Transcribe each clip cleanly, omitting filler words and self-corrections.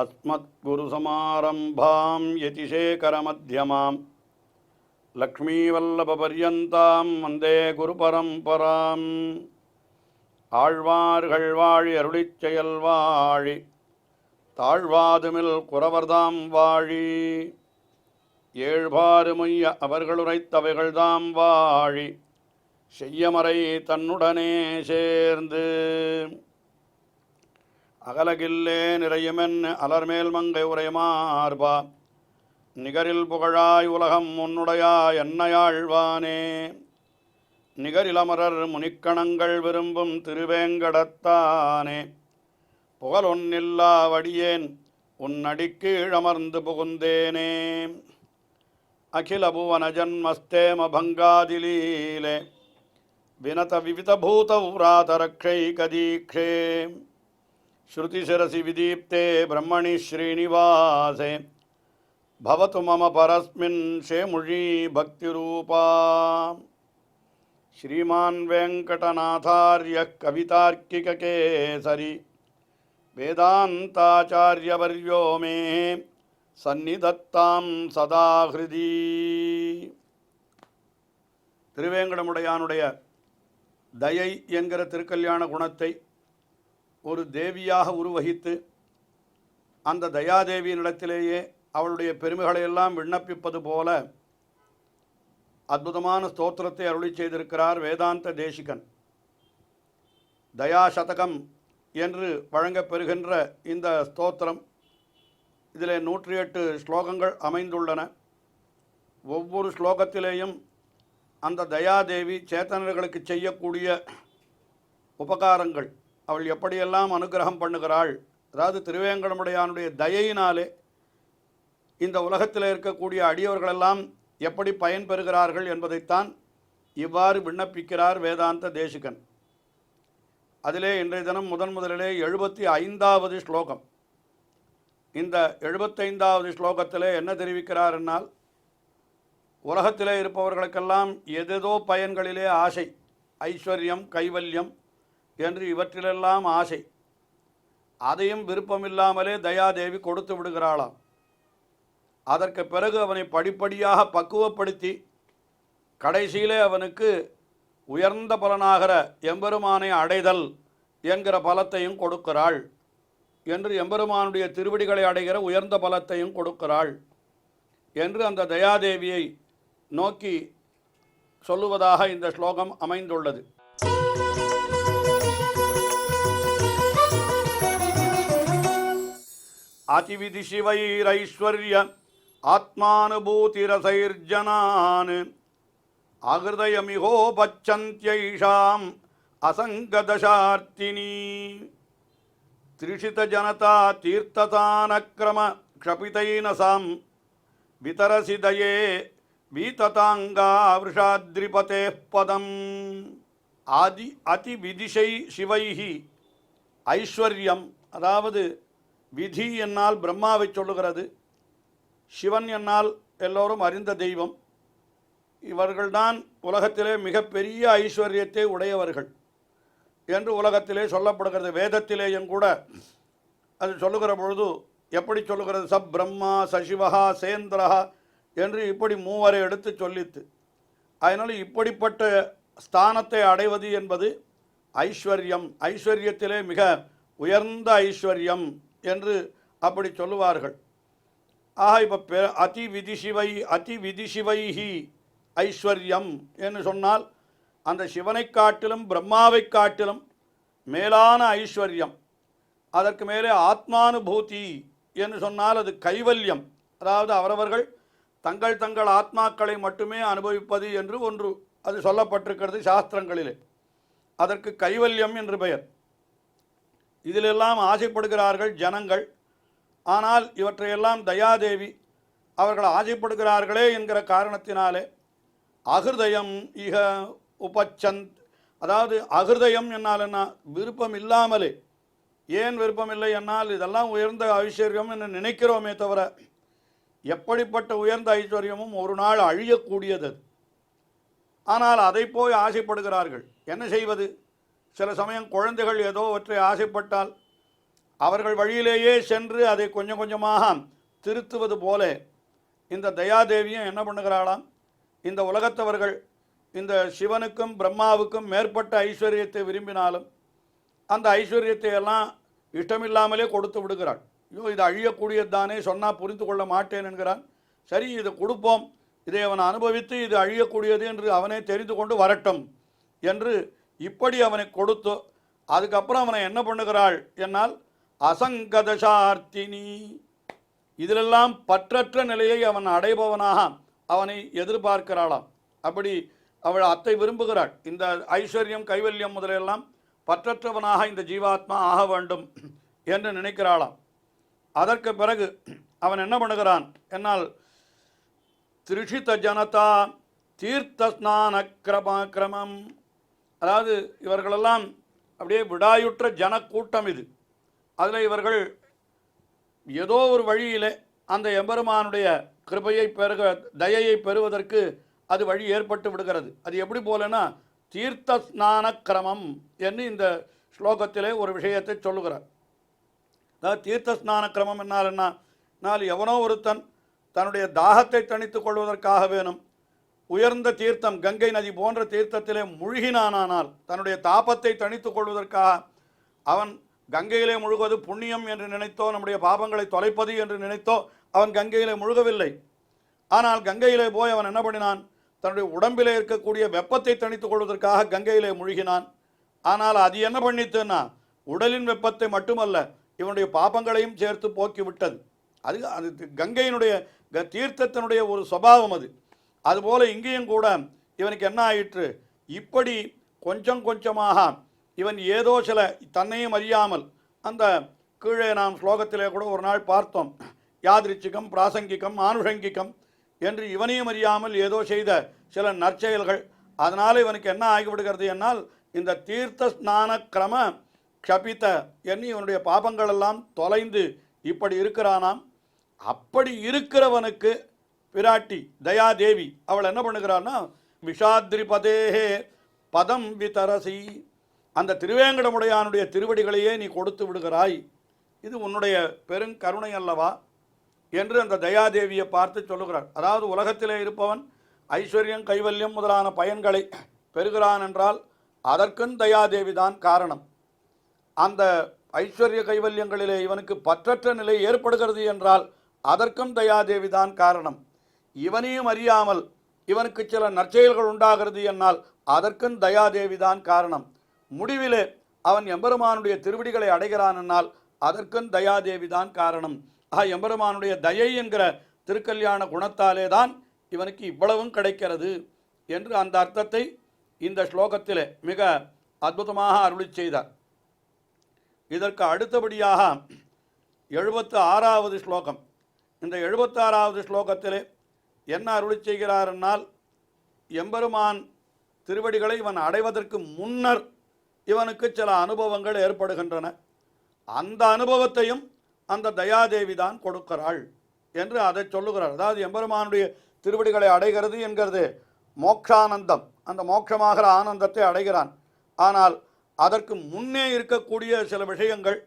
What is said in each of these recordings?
अस्मद्गुरुसमारम्भां यतिशेखरमध्यमां लक्ष्मीवल्लभपर्यन्तां वन्दे गुरुपरम्पराम् ஆழ்வார்கள் வாழி அருளிச் செயல் வாழி தாழ்வாதுமில் குறவர்தாம் வாழி ஏழ்பாறுமுய்ய அவர்களுரைத்தவைகள்தாம் வாழி செய்யமறை தன்னுடனே சேர்ந்து அகலகில்லே நிறையுமென் அலர்மேல் மங்கை உரைமார்பா நிகரில் புகழாய் உலகம் உன்னுடையாய் என்னையாழ்வானே நிகரிலமரர் முனிக்கணங்கள் விரும்பும் திருவேங்கடத்தானே புகழொன்னில்லா வடியேன் உன்னடிக்கீழமர்ந்து புகுந்தேனே அகில புவன ஜன்மஸ்தேம பங்காதிலீலே வினத விவிதபூத உராதரக்ஷை கதீக்ஷே ஸ்ருதிசிரசி விதீப்தே பிரம்மணி ஸ்ரீனிவாசே பவது மம பரஸ்மின் ஷேமுழி பக்திரூபா श्रीमान् वेङ्कटनाथार्य कवितार्किककेसरी वेदान्ताचार्यवर्यो मे सन्निधत्तां सदा हृदि திருவேங்கடமுடையானுடைய தயை என்கிற திருக்கல்யாண குணத்தை ஒரு தேவியாக உருவகித்து அந்த தயாதேவியினிடத்திலேயே அவளுடைய பெருமைகளையெல்லாம் விண்ணப்பிப்பது போல அற்புதமான ஸ்தோத்திரத்தை அருளி செய்திருக்கிறார் வேதாந்த தேசிகன். தயாசதகம் என்று வழங்கப்பெறுகின்ற இந்த ஸ்தோத்திரம், இதில் 108 ஸ்லோகங்கள் அமைந்துள்ளன. ஒவ்வொரு ஸ்லோகத்திலேயும் அந்த தயாதேவி சேத்தனர்களுக்கு செய்யக்கூடிய உபகாரங்கள், அவள் எப்படியெல்லாம் அனுகிரகம் பண்ணுகிறாள், அதாவது திருவேங்கடமுடையானுடைய தயையினாலே இந்த உலகத்தில் இருக்கக்கூடிய அடியவர்களெல்லாம் எப்படி பயன்பெறுகிறார்கள் என்பதைத்தான் இவ்வாறு விண்ணப்பிக்கிறார் வேதாந்த தேசிகன். அதிலே இன்றைய தினம் முதலிலே 75வது ஸ்லோகம். இந்த 75வது ஸ்லோகத்திலே என்ன தெரிவிக்கிறார் என்னால், உலகத்திலே இருப்பவர்களுக்கெல்லாம் எதேதோ பயன்களிலே ஆசை, ஐஸ்வர்யம் கைவல்யம் என்று இவற்றிலெல்லாம் ஆசை. அதையும் விருப்பமில்லாமலே தயாதேவி கொடுத்து விடுகிறாளாம். அதற்கு பிறகு அவனை படிப்படியாக பக்குவப்படுத்தி கடைசியிலே அவனுக்கு உயர்ந்த பலனாகிற எம்பெருமானை அடைதல் என்கிற பலத்தையும் கொடுக்கிறாள் என்று, எம்பெருமானுடைய திருவடிகளை அடைகிற உயர்ந்த பலத்தையும் கொடுக்கிறாள் என்று அந்த தயாதேவியை நோக்கி சொல்லுவதாக இந்த ஸ்லோகம் அமைந்துள்ளது. அதிவிதிசிவைரைஸ்வர்ய ஆத்மானுபூதிரசைர்ஜனான் ஆகிருதயமிகோபச்சந்த்யைஷாம் அசங்கதசார்த்தினி திரிஷித ஜனதா தீர்த்ததானக்ரம க்ஷபிதைனசாம் விதரசிதயே வீததாங்கா விருஷாத்ரிபதே பதம். அதிவிதிஷை சிவைஹி ஐஸ்வர்யம், அதாவது விதி என்னால் பிரம்மாவை சொல்லுகிறது, சிவன் என்னால் எல்லோரும் அறிந்த தெய்வம். இவர்கள்தான் உலகத்திலே மிகப்பெரிய ஐஸ்வர்யத்தை உடையவர்கள் என்று உலகத்திலே சொல்லப்படுகிறது. வேதத்திலேயும் கூட அது சொல்லுகிற பொழுது எப்படி சொல்லுகிறது, சப் பிரம்மா சசிவஹா சேந்திரஹா என்று இப்படி மூவரை எடுத்து சொல்லித்து. அதனால் இப்படிப்பட்ட ஸ்தானத்தை அடைவது என்பது ஐஸ்வர்யம், ஐஸ்வர்யத்திலே மிக உயர்ந்த ஐஸ்வர்யம் என்று அப்படி சொல்லுவார்கள். ஆக இப்போ அதிவிதிசிவைஹி ஐஸ்வர்யம் என்று சொன்னால் அந்த சிவனை காட்டிலும் பிரம்மாவை காட்டிலும் மேலான ஐஸ்வர்யம். அதற்கு மேலே ஆத்மானுபூதி என்று சொன்னால் அது கைவல்யம், அதாவது அவரவர்கள் தங்கள் தங்கள் ஆத்மாக்களை மட்டுமே அனுபவிப்பது என்று ஒன்று அது சொல்லப்பட்டிருக்கிறது சாஸ்திரங்களிலே. அதற்கு கைவல்யம் என்று பெயர். இதிலெல்லாம் ஆசைப்படுகிறார்கள் ஜனங்கள். ஆனால் இவற்றையெல்லாம் தயாதேவி அவர்கள் ஆசைப்படுகிறார்களே என்கிற காரணத்தினாலே அகிருதயம் இக உபச்சந்த், அதாவது அகிருதயம் என்னால் என்ன, விருப்பம் இல்லாமலே. ஏன் விருப்பம் இல்லை என்னால் இதெல்லாம் உயர்ந்த ஐஸ்வர்யம் என்று நினைக்கிறோமே தவிர எப்படிப்பட்ட உயர்ந்த ஐஸ்வர்யமும் ஒரு நாள் அழியக்கூடியது. ஆனால் அதை போய் ஆசைப்படுகிறார்கள். என்ன செய்வது? சில சமயம் குழந்தைகள் ஏதோ ஒற்றை ஆசைப்பட்டால் அவர்கள் வழியிலேயே சென்று அதை கொஞ்சம் கொஞ்சமாக திருத்துவது போல இந்த தயாதேவியும் என்ன பண்ணுகிறாளாம், இந்த உலகத்தவர்கள் இந்த சிவனுக்கும் பிரம்மாவுக்கும் மேற்பட்ட ஐஸ்வர்யத்தை விரும்பினாலும் அந்த ஐஸ்வர்யத்தை எல்லாம் இஷ்டமில்லாமலே கொடுத்து விடுகிறாள். ஐயோ இது அழியக்கூடியது தானே, சொன்னால் புரிந்து கொள்ள மாட்டேன் என்கிறான். சரி இது கொடுப்போம், இதை அவன் அனுபவித்து இது அழியக்கூடியது என்று அவனே தெரிந்து கொண்டு வரட்டும் என்று இப்படி அவனை கொடுத்து அதுக்கப்புறம் அவனை என்ன பண்ணுகிறாள் என்னால் அசங்கதசார்த்தினி, இதிலெல்லாம் பற்றற்ற நிலையை அவன் அடைபவனாக அவனை எதிர்பார்க்கிறாளாம். அப்படி அவள் அத்தை விரும்புகிறாள். இந்த ஐஸ்வர்யம் கைவல்யம் முதலெல்லாம் பற்றற்றவனாக இந்த ஜீவாத்மா ஆக வேண்டும் என்று நினைக்கிறாளாம். அதற்கு பிறகு அவன் என்ன பண்ணுகிறான் என்னால் திரிஷித ஜனதா தீர்த்த ஸ்நான கிரமம், அதாவது இவர்களெல்லாம் அப்படியே விடாயுற்ற ஜனக்கூட்டம் இது. அதில் இவர்கள் ஏதோ ஒரு வழியில் அந்த எம்பெருமானுடைய கிருபையை தயையை பெறுவதற்கு அது வழி ஏற்பட்டு விடுகிறது. அது எப்படி போலன்னா தீர்த்த ஸ்நான கிரமம் என்று இந்த ஸ்லோகத்திலே ஒரு விஷயத்தை சொல்லுகிறார். அதாவது தீர்த்த ஸ்நான கிரமம் என்னால் எவனோ ஒருத்தன் தன்னுடைய தாகத்தை தணித்துக் கொள்வதற்காக வேணும் உயர்ந்த தீர்த்தம் கங்கை நதி போன்ற தீர்த்தத்திலே முழுகினானால் தன்னுடைய தாபத்தை தணித்துக் கொள்வதற்காக அவன் கங்கையிலே முழுகுவது புண்ணியம் என்று நினைத்தோ நம்முடைய பாபங்களை தொலைப்பது என்று நினைத்தோ அவன் கங்கையிலே முழுகவில்லை. ஆனால் கங்கையிலே போய் அவன் என்ன பண்ணினான், தன்னுடைய உடம்பிலே இருக்கக்கூடிய வெப்பத்தை தணித்துக் கொள்வதற்காக கங்கையிலே முழுகினான். ஆனால் அது என்ன பண்ணித்துன்னா உடலின் வெப்பத்தை மட்டுமல்ல இவனுடைய பாபங்களையும் சேர்த்து போக்கிவிட்டது. அது கங்கையினுடைய தீர்த்தத்தினுடைய ஒரு சுபாவம் அது. அதுபோல இங்கேயும் கூட இவனுக்கு என்ன ஆயிற்று, இப்படி கொஞ்சம் கொஞ்சமாக இவன் ஏதோ சில தன்னையும் அறியாமல் அந்த கீழே நாம் ஸ்லோகத்திலே கூட ஒரு நாள் பார்த்தோம், யாதிருச்சிகம் பிராசங்கிகம் ஆனுஷங்கிகம் என்று இவனையும் அறியாமல் ஏதோ செய்த சில நற்செயல்கள், அதனால் இவனுக்கு என்ன ஆகிவிடுகிறது என்னால் இந்த தீர்த்த ஸ்நான கிரம க்ஷபித என்று இவனுடைய பாபங்கள் எல்லாம் தொலைந்து இப்படி இருக்கிறானாம். அப்படி இருக்கிறவனுக்கு பிராட்டி தயாதேவி அவள் என்ன பண்ணுகிறான்னா விஷாத்ரிபதேஹே பதம் விதரசி, அந்த திருவேங்கடமுடையானுடைய திருவடிகளையே நீ கொடுத்து விடுகிறாய், இது உன்னுடைய பெருங்கருணை அல்லவா என்று அந்த தயாதேவியை பார்த்து சொல்லுகிறார். அதாவது உலகத்திலே இருப்பவன் ஐஸ்வர்யம் கைவல்யம் முதலான பயன்களை பெறுகிறான் என்றால் அதற்கும் தயாதேவி தான் காரணம். அந்த ஐஸ்வர்ய கைவல்யங்களிலே இவனுக்கு பற்றற்ற நிலை ஏற்படுகிறது என்றால் அதற்கும் தயாதேவி தான் காரணம். இவனையும் அறியாமல் இவனுக்கு சில நற்செயல்கள் உண்டாகிறது என்னால் அதற்கும் தயாதேவி தான் காரணம். முடிவிலே அவன் எம்பெருமானுடைய திருவடிகளை அடைகிறான் என்னால் அதற்கும் தயாதேவி தான் காரணம். எம்பெருமானுடைய தயை என்கிற திருக்கல்யாண குணத்தாலே தான் இவனுக்கு இவ்வளவும் கிடைக்கிறது என்று அந்த அர்த்தத்தை இந்த ஸ்லோகத்திலே மிக அற்புதமாக அருளி செய்தார். இதற்கு அடுத்தபடியாக 76வது ஸ்லோகம். இந்த 76வது ஸ்லோகத்திலே என்ன அருளி செய்கிறார் என்னால் எம்பெருமான் திருவடிகளை இவன் அடைவதற்கு முன்னர் இவனுக்கு சில அனுபவங்கள் ஏற்படுகின்றன. அந்த அனுபவத்தையும் அந்த தயாதேவி தான் கொடுக்கிறாள் என்று அதை சொல்லுகிறார். அதாவது எம்பெருமானுடைய திருவடிகளை அடைகிறது என்கிறது மோக்ஷானந்தம், அந்த மோட்சமாகிற ஆனந்தத்தை அடைகிறான். ஆனால் அதற்கு முன்னே இருக்கக்கூடிய சில விஷயங்கள்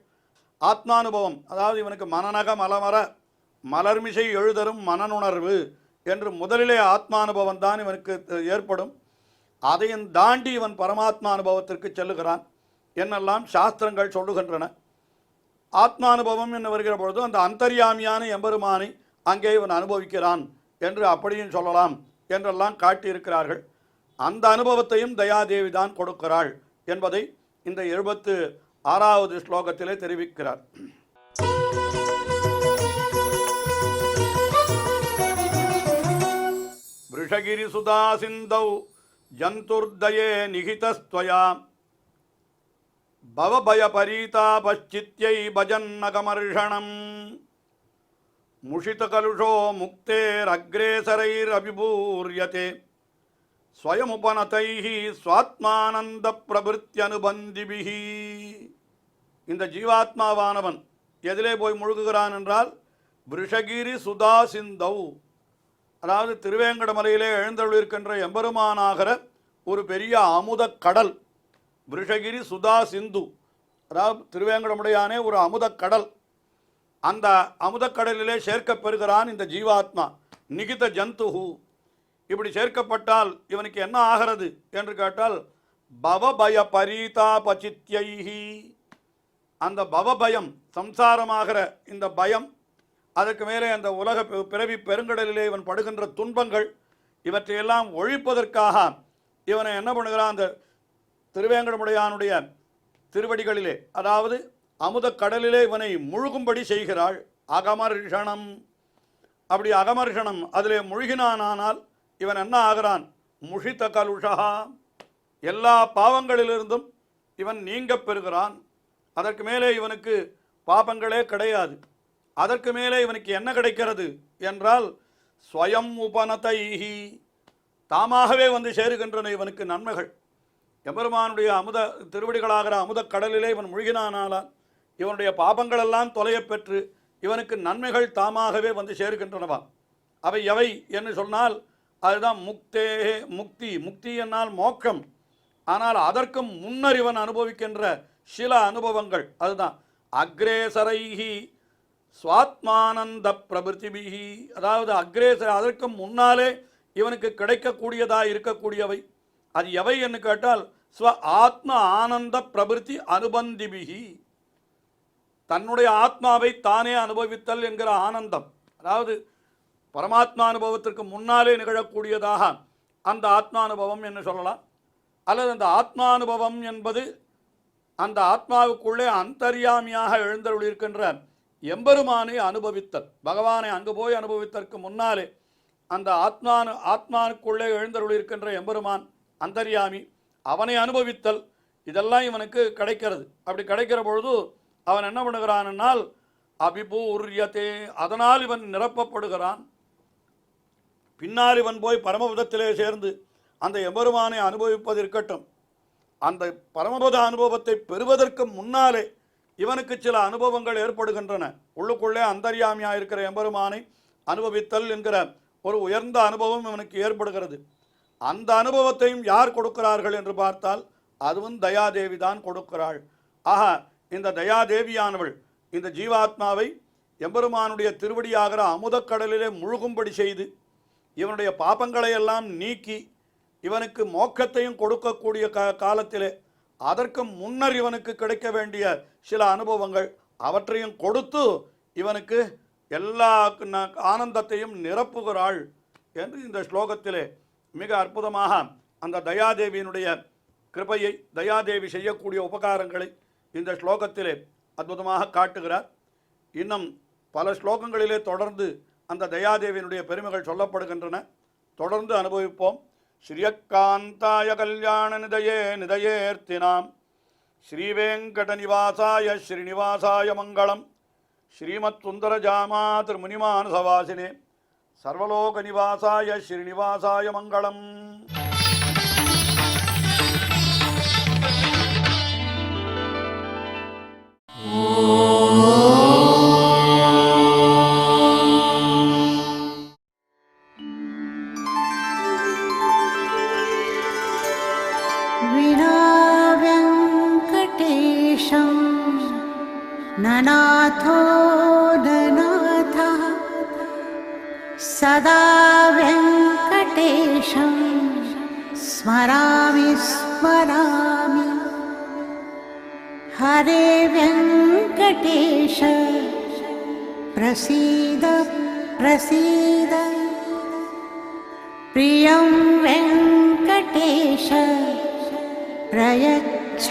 ஆத்மானுபவம், அதாவது இவனுக்கு மனநக மலமர மலர்மிசை எழுதரும் மனனுணர்வு என்று முதலிலே ஆத்மானுபவம் தான் இவனுக்கு ஏற்படும். அதையும் தாண்டி இவன் பரமாத்மா அனுபவத்திற்கு செல்லுகிறான் என்னெல்லாம் சாஸ்திரங்கள் சொல்லுகின்றன. ஆத்மானுபவம் என்று வருகிற பொழுது அந்த அந்தர்யாமியான எம்பெருமானை அங்கே இவன் அனுபவிக்கிறான் என்று அப்படியும் சொல்லலாம் என்றெல்லாம் காட்டியிருக்கிறார்கள். அந்த அனுபவத்தையும் தயாதேவி தான் கொடுக்கிறாள் என்பதை இந்த 76வது ஸ்லோகத்திலே தெரிவிக்கிறார். விருஷகிரி சுதா சிந்தௌ ஜந்துர்தயே நிகிதஸ்த்வயா பவபயபரீதாபச்சித்யை பஜன்னகமர்ஷணம் முஷிதகலுஷோ முக்தேரக்ரேசரைரபிபூர்யதே ஸ்வயமுபனதைஹி ஸ்வாத்மானந்த பிரபிருத்தியனுபந்திபிஹி. இந்த ஜீவாத்மாவானவன் எதிலே போய் முழுகுகிறான் என்றால் விருஷகிரி சுதா சிந்தௌ, அதாவது திருவேங்கடமலையிலே எழுந்தருளிருக்கின்ற எம்பெருமானாகிற ஒரு பெரிய அமுத கடல் விருஷகிரி சுதா சிந்து, அதாவது திருவேங்கடமுடையானே ஒரு அமுதக்கடல். அந்த அமுதக்கடலிலே சேர்க்கப்பெறுகிறான் இந்த ஜீவாத்மா. நிகித ஜந்துஹு. இப்படி சேர்க்கப்பட்டால் இவனுக்கு என்ன ஆகிறது என்று கேட்டால் பவபய பரீதாபசித்யைஹி. அந்த பவபயம், சம்சாரமாகிற இந்த பயம், அதற்கு மேலே அந்த உலக பிறவி பெருங்கடலிலே இவன் படுகின்ற துன்பங்கள், இவற்றையெல்லாம் ஒழிப்பதற்காக இவனை என்ன பண்ணுகிறான், அந்த திருவேங்கடமுடையானுடைய திருவடிகளிலே, அதாவது அமுத கடலிலே இவனை முழுகும்படி செய்கிறாள். அகமர்ஷணம். அப்படி அகமர்ஷணம் அதிலே முழுகினானால் இவன் என்ன ஆகிறான், முஷித கலுஷா, எல்லா பாவங்களிலிருந்தும் இவன் நீங்க பெறுகிறான். அதற்கு மேலே இவனுக்கு பாபங்களே கிடையாது. அதற்கு மேலே இவனுக்கு என்ன கிடைக்கிறது என்றால் ஸ்வயம் உபனதைஹி, தாமாகவே வந்து சேருகின்றன இவனுக்கு நன்மைகள். எம்பெருமானுடைய அமுத திருவடிகளாகிற அமுத கடலிலே இவன் முழுகினானால் இவனுடைய பாபங்களெல்லாம் தொலையப் பெற்று இவனுக்கு நன்மைகள் தாமாகவே வந்து சேருகின்றனவா. அவை எவை என்று சொன்னால் அதுதான் முக்தி. முக்தி என்னால் மோட்சம். ஆனால் அதற்கும் முன்னர் இவன் அனுபவிக்கின்ற சில அனுபவங்கள், அதுதான் அக்ரேசரைஹி ஸ்வாத்மானந்த பிரபிருத்திபிஹி. அதாவது அக்ரேசர், அதற்கு முன்னாலே இவனுக்கு கிடைக்கக்கூடியதாக இருக்கக்கூடியவை அது எவை என்று கேட்டால் ஸ்வ ஆத்ம ஆனந்த பிரபிருத்தி அனுபந்திபிஹி. தன்னுடைய ஆத்மாவை தானே அனுபவித்தல் என்கிற ஆனந்தம், அதாவது பரமாத்மா அனுபவத்திற்கு முன்னாலே நிகழக்கூடியதாக அந்த ஆத்மானுபவம் என்று சொல்லலாம். அல்லது அந்த ஆத்மானுபவம் என்பது அந்த ஆத்மாவுக்குள்ளே அந்தர்யாமியாக எழுந்தருளிருக்கின்ற எம்பெருமானை அனுபவித்தல். பகவானை அங்கு போய் அனுபவித்தற்கு முன்னாலே அந்த ஆத்மானுக்குள்ளே எழுந்தருளிருக்கின்ற எம்பெருமான் அந்தர்யாமி, அவனை அனுபவித்தல், இதெல்லாம் இவனுக்கு கிடைக்கிறது. அப்படி கிடைக்கிற பொழுது அவன் என்ன பண்ணுகிறான்னால் அபிபூர்யத்தே, அதனால் இவன் நிரப்பப்படுகிறான். பின்னால் இவன் போய் பரமபதத்திலே சேர்ந்து அந்த எம்பெருமானை அனுபவிப்பது இருக்கட்டும், அந்த பரமபத அனுபவத்தை பெறுவதற்கு முன்னாலே இவனுக்கு சில அனுபவங்கள் ஏற்படுகின்றன. உள்ளுக்குள்ளே அந்தர்யாமியாக இருக்கிற எம்பெருமானை அனுபவித்தல் என்கிற ஒரு உயர்ந்த அனுபவம் இவனுக்கு ஏற்படுகிறது. அந்த அனுபவத்தையும் யார் கொடுக்கிறார்கள் என்று பார்த்தால் அதுவும் தயாதேவி தான் கொடுக்கிறாள். ஆக இந்த தயாதேவியானவள் இந்த ஜீவாத்மாவை எம்பெருமானுடைய திருவடியாகிற அமுதக்கடலிலே முழுகும்படி செய்து இவனுடைய பாபங்களை எல்லாம் நீக்கி இவனுக்கு மோட்சத்தையும் கொடுக்கக்கூடிய காலத்திலே அதற்கு முன்னர் இவனுக்கு கிடைக்க வேண்டிய சில அனுபவங்கள் அவற்றையும் கொடுத்து இவனுக்கு எல்லா ஆனந்தத்தையும் நிரப்புகிறாள் என்று இந்த ஸ்லோகத்திலே மிக அற்புதமாக அந்த தயாதேவியினுடைய கிருபையை, தயாதேவி செய்யக்கூடிய உபகாரங்களை இந்த ஸ்லோகத்திலே அற்புதமாக காட்டுகிறார். இன்னும் பல ஸ்லோகங்களிலே தொடர்ந்து அந்த தயாதேவியினுடைய பெருமைகள் சொல்லப்படுகின்றன. தொடர்ந்து அனுபவிப்போம். ஸ்ரீயக்காந்தாய கல்யாண நிதயே நிதயேர்த்தினாம் ஸ்ரீவேங்கட நிவாசாய ஸ்ரீனிவாசாய மங்களம். ஸ்ரீமத் சுந்தர ஜாமா திருமுனிமானசவாசினே சர்வலோக நிவாசாய ஸ்ரீனிவாசாய மங்களம். ननाथो ननाथः सदा वेङ्कटेशं स्मरामि स्मरामि. हरे वेङ्कटेश प्रसीद प्रसीद. प्रियं वेङ्कटेश प्रयच्छ